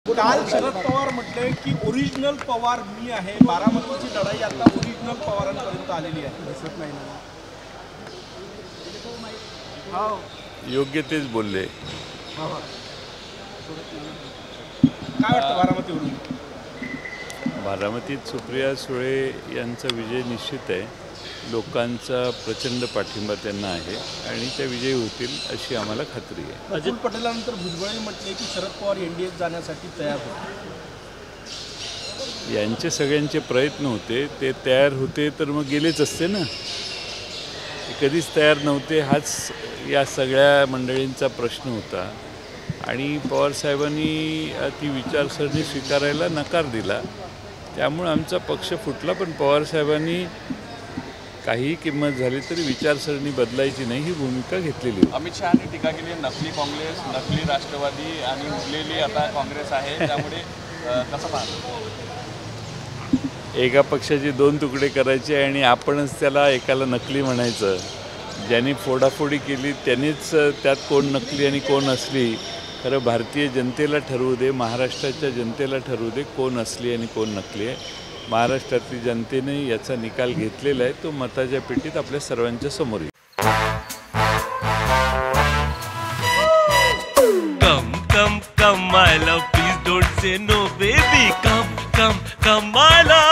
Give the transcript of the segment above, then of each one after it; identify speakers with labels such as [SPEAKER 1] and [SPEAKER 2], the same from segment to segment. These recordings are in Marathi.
[SPEAKER 1] काल शरद पवार म्हटले की ओरिजिनल पवार मी आहे। बारामतीची लढाई आता ओरिजिनल पवारांपर्यंत आलेली आहे, दिसत नाही ना?
[SPEAKER 2] योग्य तेच बोलले।
[SPEAKER 1] काय वाटतं बारामतीवरून?
[SPEAKER 2] बारामतीत सुप्रिया सुळे यांचा विजय निश्चित आहे। लोकांचा प्रचंड पाठिंबा त्यांना आहे आणि त्या विजयी होतील अशी आम्हाला खात्री आहे।
[SPEAKER 1] अजित पटेलांनंतर भुजबळ म्हटले की शरद पवार एनडीएत जाण्यासाठी तयार होते।
[SPEAKER 2] यांचे सगळ्यांचे प्रयत्न होते, ते तयार होते तर मग गेलेच असते ना। ते कधीच तयार नव्हते, हाच या सगळ्या मंडळींचा प्रश्न होता आणि पवारसाहेबांनी ती विचारसरणी स्वीकारायला नकार दिला। त्यामुळे आमचा पक्ष फुटला, पण पवारसाहेबांनी काही किंमत झाली तरी विचारसरणी बदलायची नाही ही भूमिका घेतलेली होती।
[SPEAKER 3] अमित शहानी टीका केली, नकली काँग्रेस, नकली राष्ट्रवादी आणि उरलेली आता काँग्रेस आहे, त्यामुळे कसं पाहतो?
[SPEAKER 2] एका पक्षाचे दोन तुकडे करायचे आणि आपणच त्याला एकाला नकली म्हणायचं। ज्यांनी फोडाफोडी केली त्यांनीच त्यात कोण नकली आणि कोण असली, खरं भारतीय जनतेला ठरवू दे, महाराष्ट्राच्या जनतेला ठरवू दे कोण असली आणि कोण नकली आहे। महाराष्ट्रातील जनतेने याचा निकाल घेतलेला आहे, तो मताच्या पेटीत आपल्या सर्वांच्या समोर येईल।
[SPEAKER 4] Come, come, come, my love, please don't say no, baby. Come, come, come, my love.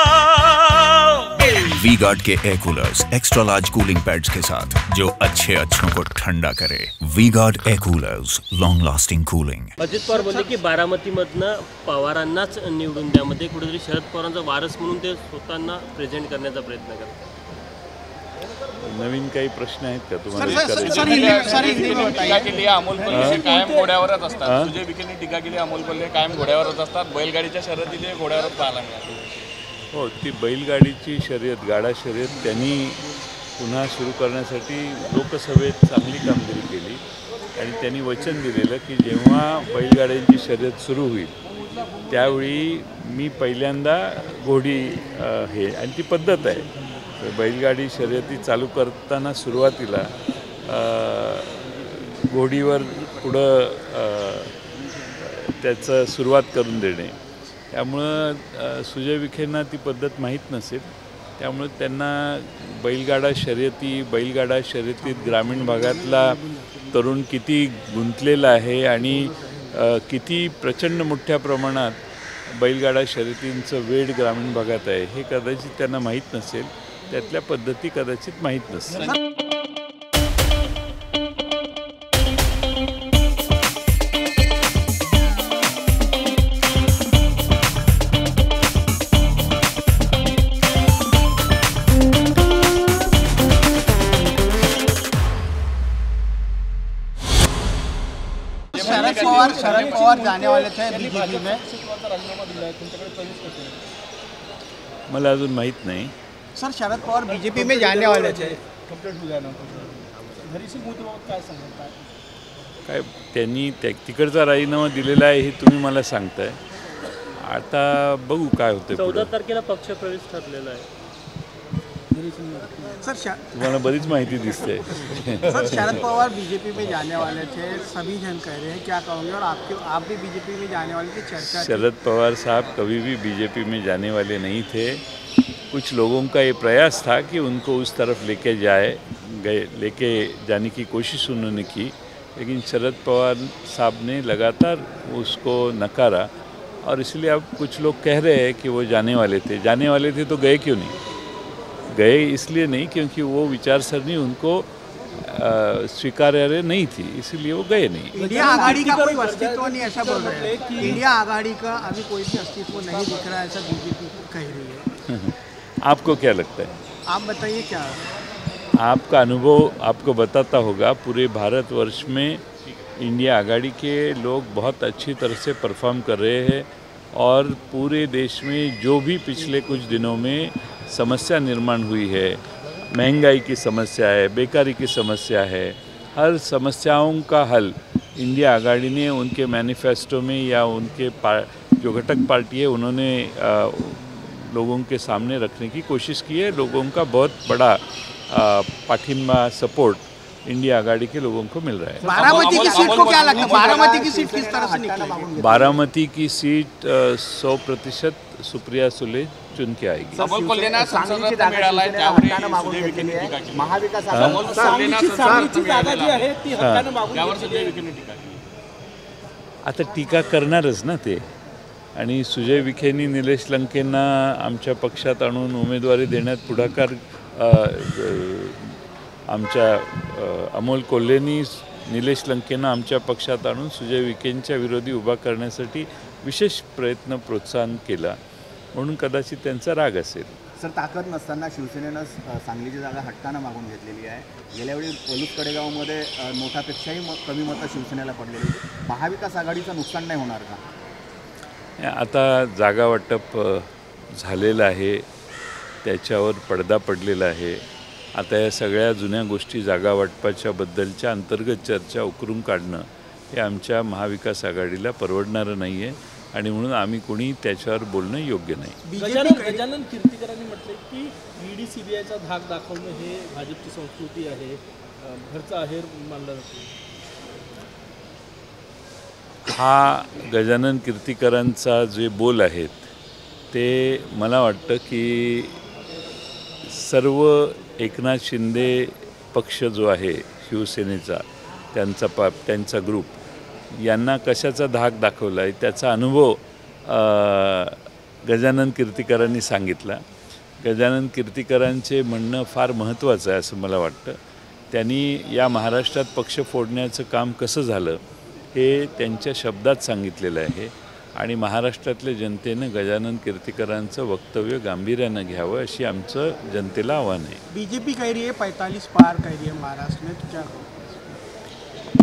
[SPEAKER 5] V-Guard के air coolers extra large cooling pads के साथ जो अच्छों को ठंडा करे। V-Guard air coolers, long lasting cooling.
[SPEAKER 6] Ajit Pawar बोलले की बारामतीमधनं पवारांनाच निवडून द्यामध्ये कुठेतरी शरद पवारांचा वारस म्हणून ते स्वतःना प्रेझेंट करण्याचा प्रयत्न करतात।
[SPEAKER 2] नवीन काही प्रश्न आहेत का तुम्हाला?
[SPEAKER 3] टीका केली अमोल कोल्हे कायम घोड्यावरच असतात। सुजय विखेंनी टीका केली, अमोल कोल्हे कायम घोड्यावरच असतात, बैलगाडीच्या शर्यतीने घोड्यावरच पाहायला मिळालं।
[SPEAKER 2] हो, ती बैलगाडीची शर्यत, गाडा शर्यत त्यांनी पुन्हा सुरू करण्यासाठी लोकसभेत चांगली कामगिरी केली आणि त्यांनी वचन दिलेलं की जेव्हा बैलगाड्यांची शर्यत सुरू होईल त्यावेळी मी पहिल्यांदा घोडी हे, आणि ती पद्धत आहे बैलगाडी शर्यती चालू करताना सुरुवातीला घोडीवर पुढं त्याचं सुरुवात करून देणे। त्यामुळं सुजय विखेंना ती पद्धत माहीत नसेल, त्यामुळे त्यांना बैलगाडा शर्यतीत ग्रामीण भागातला तरुण किती गुंतलेला आहे आणि किती प्रचंड मोठ्या प्रमाणात बैलगाडा शर्यतींचं वेळ ग्रामीण भागात आहे हे कदाचित त्यांना माहीत नसेल, त्यातल्या पद्धती कदाचित माहीत नसतील।
[SPEAKER 7] शरद पवार जाने वाले थे बीजेपी में।
[SPEAKER 2] मला अजून माहीत नाही।
[SPEAKER 7] सर, शरद पवार बीजेपी में जाने वाले थे।
[SPEAKER 2] काय त्यांनी तिकडचा राजीनामा दिलेला आहे हे तुम्ही मला सांगताय, आता बघू काय होतं।
[SPEAKER 6] 14 तारखेला पक्ष प्रवेश ठरलेला आहे।
[SPEAKER 7] सर,
[SPEAKER 2] तुम्हाला बरीच माहिती दिसते।
[SPEAKER 7] सर, शरद पवार बीजेपी में जाने वाले थे, सभी जन कह रहे हैं, क्या कहोगे? और आप भी बीजेपी में जाने वाले की चर्चा।
[SPEAKER 2] शरद पवार साहब कभी भी बीजेपी में जाने वाले नहीं थे। कुछ लोगों का ये प्रयास था कि उनको उस तरफ लेके जाने की कोशिश उन्होंने की, लेकिन शरद पवार साहब ने लगातार उसको नकारा और इसलिए अब कुछ लोग कह रहे हैं कि वो जाने वाले थे तो गए क्यों नहीं? गए इसलिए नहीं क्योंकि वो विचारसरणी उनको स्वीकार्य नहीं थी, इसलिए वो गए नहीं।
[SPEAKER 7] इंडिया आघाड़ी का कोई अस्तित्व नहीं, ऐसा बोल रहे हैं कि इंडिया आघाड़ी का अभी कोई भी अस्तित्व नहीं दिख रहा है, ऐसा बीजेपी कह रही है।
[SPEAKER 2] आपको क्या लगता है?
[SPEAKER 7] आप बताइए क्या
[SPEAKER 2] आपका अनुभव आपको बताता होगा। पूरे भारतवर्ष में इंडिया आघाड़ी के लोग बहुत अच्छी तरह से परफॉर्म कर रहे हैं और पूरे देश में जो भी पिछले कुछ दिनों में समस्या निर्माण हुई है, महंगाई की समस्या है, बेकारी की समस्या है, हर समस्याओं का हल इंडिया आघाड़ी ने उनके मैनिफेस्टो में या उनके जो घटक पार्टी है उन्होंने लोगों के सामने रखने की कोशिश की है। लोगों का बहुत बड़ा पाठिंबा, सपोर्ट इंडिया आघाड़ी के लोगों को मिल रहा है।
[SPEAKER 7] बारामती की सीट को क्या लगता है, बारामती की सीट किस तरह से निकलेगी?
[SPEAKER 2] बारामती की सीट 100% सुप्रिया सुले चुन के आएगी।
[SPEAKER 3] अमोल कोल्हेंना संसदरत्न मिळालाय, त्यावर सुजय विखेंनी टीका केली.
[SPEAKER 7] महाविकास
[SPEAKER 3] अमोल कोल्हेंना
[SPEAKER 1] सांगलीची
[SPEAKER 3] संसदरत्न
[SPEAKER 1] जागा जी
[SPEAKER 3] मिळालेलं
[SPEAKER 1] आहे ती हक्कानं मागून
[SPEAKER 3] त्यावर
[SPEAKER 1] घेतलेली
[SPEAKER 3] सुजय
[SPEAKER 1] आहे.
[SPEAKER 3] विखेंनी टीका केली.
[SPEAKER 2] आता टीका करणारच ना ते. आणि सुजय विखेंनी निलेश लंकेंना आमच्या पक्षात आणून उमेदवारी देण्यात पुढाकार आमच्या अमोल कोल्हेंनी निलेश लंकेंना आमच्या पक्षात आणून सुजय विखेंच्या विरोधी उभा करण्यासाठी विशेष प्रयत्न प्रोत्साहन केला, म्हणून कदाचित त्यांचा राग असेल.
[SPEAKER 8] सर, ताकद नसताना शिवसेनेनं सांगलीची जागा हट्टानं मागून घेतलेली आहे. गेल्यावेळी पलूस कडेगावमध्ये नोटापेक्षाही कमी मतं शिवसेनेला पडलेली. महाविकास आघाडीचं नुकसान नाही होणार का?
[SPEAKER 2] आता जागा वाटप झालेलं आहे, त्याच्यावर पडदा पडलेला आहे. आता या सगळ्या जुन्या गोष्टी जागा वाटपाच्या बद्दलच्या अंतर्गत चर्चा उकरून काढणं हे आमच्या महाविकास आघाडीला परवडणारं नाही आहे, आणि म्हणून आम्ही कोणी त्याच्यावर बोलणं योग्य नाही.
[SPEAKER 1] गजानन कीर्तीकरांनी म्हटले की ईडी सीबीआयचा धाक दाखवणं हे भाजपची संस्कृती आहे, घरचा आहेर मानला जातो.
[SPEAKER 2] हा गजानन कीर्तीकरांचा जे बोल आहेत ते मला वाटतं की सर्व एकनाथ शिंदे पक्ष जो आहे शिवसेनेचा, त्यांचा ग्रुप यांना कशाचा धाक दाखवला आहे त्याचा अनुभव गजानन कीर्तीकरांनी सांगितला. गजानन कीर्तीकरांचे म्हणणं फार महत्त्वाचं आहे असं मला वाटतं. त्यांनी या महाराष्ट्रात पक्ष फोडण्याचं काम कसं झालं हे त्यांच्या शब्दात सांगितलेलं आहे, आणि महाराष्ट्रातल्या जनतेनं गजानन कीर्तीकरांचं वक्तव्य गांभीर्यानं घ्यावं अशी आमचं जनतेला आव्हान आहे.
[SPEAKER 7] बीजेपी कह रही है 45 पार कह रही है महाराष्ट्र में, तो क्या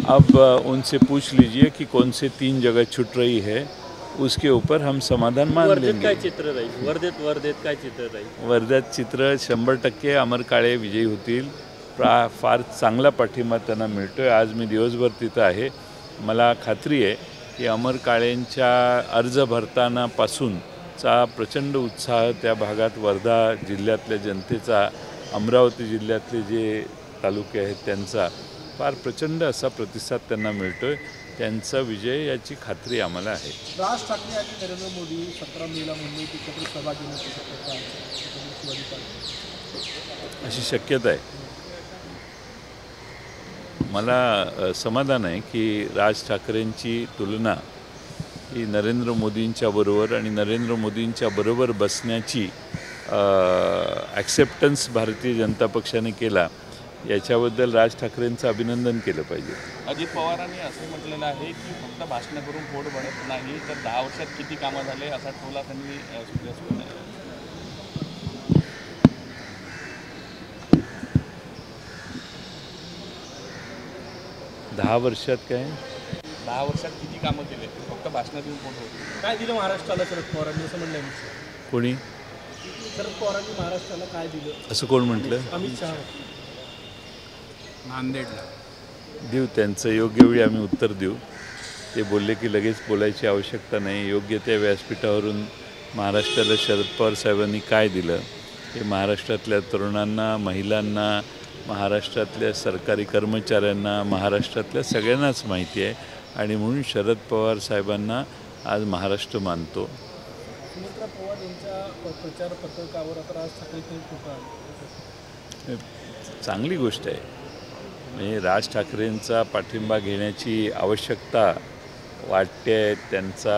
[SPEAKER 2] अब उनसे पूछ लीजिए कि कौन से 3 जगह छूट रही है, उसके ऊपर हम समाधान मान
[SPEAKER 6] वर्धेत
[SPEAKER 2] लेंगे.
[SPEAKER 6] काय चित्र राहील? वर्धेत काय चित्र राहील?
[SPEAKER 2] वर्ध्यात चित्र 100% अमर काळे विजयी होतील. फार चांगला पाठिंबा त्यांना मिळतो आहे. आज मी दिवसभर तिथं आहे. मला खात्री आहे की अमर काळेंच्या अर्ज भरतानापासूनचा प्रचंड उत्साह त्या भागात वर्धा जिल्ह्यातल्या जनतेचा, अमरावती जिल्ह्यातले जे तालुके आहेत त्यांचा फार प्रचंड असा प्रतिसाद त्यांना मिळतो आहे. त्यांचा विजय याची खात्री आम्हाला आहे.
[SPEAKER 1] राज ठाकरे आणि नरेंद्र मोदी 17 मेला मुंबईत एकत्र सभा घेण्याची शक्यता आहे,
[SPEAKER 2] अशी शक्यता आहे. मला समाधान आहे की राज ठाकरेंची तुलना ही नरेंद्र मोदींच्या बरोबर आणि नरेंद्र मोदींच्या बरोबर बसण्याची ॲक्सेप्टन्स भारतीय जनता पक्षाने केला, याच्याबद्दल राज ठाकरेंचं अभिनंदन केलं पाहिजे.
[SPEAKER 3] अजित पवारांनी असं म्हटलेलं आहे की फक्त भाषणं करून पोट भरत नाही, तर 10 वर्षात किती कामं झाले असा टोला त्यांनी सुप्रिया सुळे
[SPEAKER 2] 10 वर्षात काय
[SPEAKER 3] 10 वर्षात किती कामं केले, फक्त भाषणं देऊन पोट भरत.
[SPEAKER 1] काय दिलं महाराष्ट्राला शरद पवारांनी असं म्हणलं?
[SPEAKER 2] कोणी
[SPEAKER 1] शरद पवारांनी महाराष्ट्राला काय दिलं
[SPEAKER 2] असं कोण म्हटलं?
[SPEAKER 1] अमित शहा
[SPEAKER 7] नांदेडला
[SPEAKER 2] देऊ, त्यांचं योग्य वेळी आम्ही उत्तर देऊ. ते बोलले की लगेच बोलायची आवश्यकता नाही. योग्य त्या व्यासपीठावरून महाराष्ट्राला शरद पवार साहेबांनी काय दिलं हे महाराष्ट्रातल्या तरुणांना, महिलांना, महाराष्ट्रातल्या सरकारी कर्मचाऱ्यांना, महाराष्ट्रातल्या सगळ्यांनाच माहिती आहे, आणि म्हणून शरद पवार साहेबांना आज महाराष्ट्र मानतो.
[SPEAKER 1] सुमित्रा पवार यांच्या प्रचार पत्रकावर आता राज ठाकरे फोटो
[SPEAKER 2] चांगली गोष्ट आहे. म्हणजे राज ठाकरेंचा पाठिंबा घेण्याची आवश्यकता वाटते. त्यांचा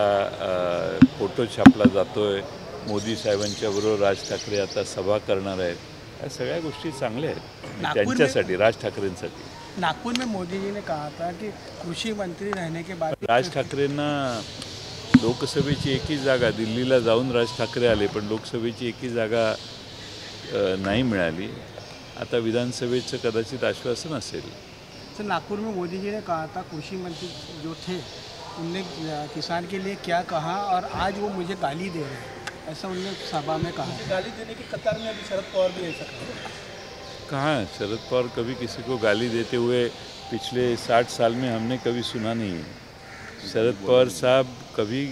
[SPEAKER 2] फोटो छापला जातो आहे. मोदी साहेबांच्या बरोबर राज ठाकरे आता सभा करणार आहेत. या सगळ्या गोष्टी चांगल्या आहेत त्यांच्यासाठी, राज ठाकरेंसाठी.
[SPEAKER 7] नागपुर में मोदी जी ने कहा था कि कृषि मंत्री रहने के बाद
[SPEAKER 2] राज ठाकरेंना लोकसभेची एकही जागा, दिल्लीला जाऊन राज ठाकरे आले पण लोकसभेची एकही जागा नाही मिळाली. आता विधानसभेचं कदाचित आश्वासन असेल.
[SPEAKER 7] सर, नागपुर में मोदी जी ने कहा था, कृषि मंत्री जो थे उनने किसान के लिए क्या कहा, और आज वो मुझे गाली दे रहे हैं, ऐसा उन्होंने सभा में कहा.
[SPEAKER 1] गाली देने की कतार में अभी शरद पवार भी ऐसा
[SPEAKER 2] कहाँ शरद पवार कभी किसी को गाली देते हुए पिछले 60 साल में हमने कभी सुना नहीं है. शरद पवार साहब कभी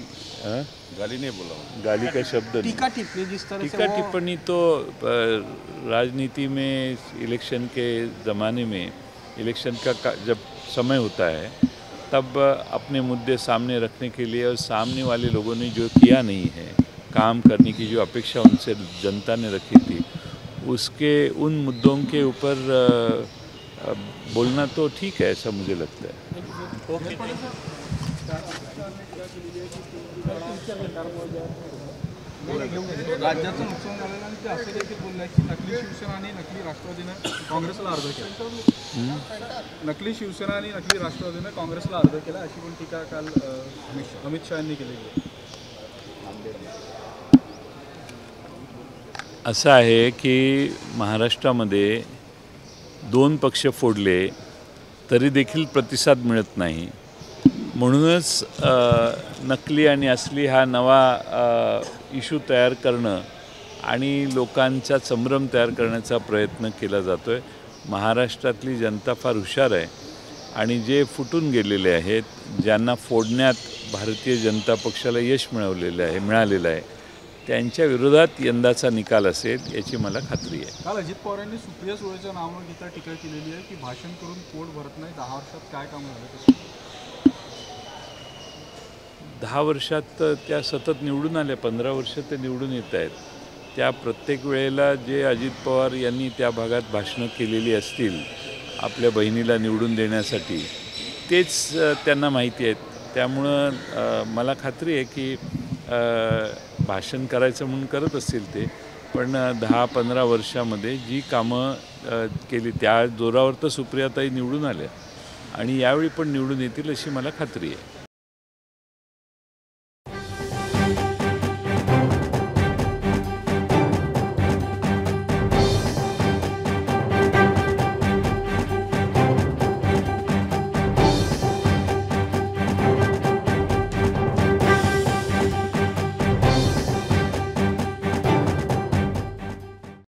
[SPEAKER 3] गाली नहीं बोला,
[SPEAKER 2] गाली का शब्द नहीं.
[SPEAKER 7] टीका टिप्पणी जिस तरह
[SPEAKER 2] टीका टिप्पणी तो राजनीति में इलेक्शन के ज़माने में इलेक्शन का जब समय होता है तब अपने मुद्दे सामने रखने के लिए, और सामने वाले लोगों ने जो किया नहीं है, काम करने की जो अपेक्षा उनसे जनता ने रखी थी, उसके उन मुद्दों के ऊपर बोलना तो ठीक है, ऐसा मुझे लगता है।
[SPEAKER 1] राज्याचं नुकसान झालेलं आणि ते असं देखील बोललं की नकली शिवसेना आणि नकली राष्ट्रवादीनं काँग्रेसला अर्ज केला. नकली शिवसेना आणि नकली राष्ट्रवादीनं काँग्रेसला अर्ज केला अशी पण टीका काल अमित शहा यांनी केलेली आहे.
[SPEAKER 2] असं आहे की महाराष्ट्रामध्ये 2 पक्ष फोडले तरी देखील प्रतिसाद मिळत नाही. म्हणूनच नकली आणि असली हा नवा इशू तयार करणं आणि लोकांचा संभ्रम तयार करण्याचा प्रयत्न केला जातो आहे. महाराष्ट्रातली जनता फार हुशार आहे आणि जे फुटून गेलेले आहेत, ज्यांना फोडण्यात भारतीय जनता पक्षाला यश मिळालेलं आहे, त्यांच्या विरोधात यंदाचा निकाल असेल याची मला खात्री आहे.
[SPEAKER 1] काल अजित पवार यांनी सुप्रिया सुळेचं नाव घेता टीका केलेली आहे की भाषण करून पोट भरत नाही. 10 वर्षात काय काम झालं?
[SPEAKER 2] 10 वर्षात त्या सतत निवडून आल्या, 15 वर्ष ते निवडून येत आहेत. त्या प्रत्येक वेळेला जे अजित पवार यांनी त्या भागात भाषणं केलेली असतील आपल्या बहिणीला निवडून देण्यासाठी, तेच त्यांना माहिती आहेत. त्यामुळं मला खात्री आहे की भाषण करायचं म्हणून करत असतील ते, पण 10-15 वर्षामध्ये जी कामं केली त्या जोरावर तर सुप्रियाताई निवडून आल्या आणि यावेळी पण निवडून येतील अशी मला खात्री आहे.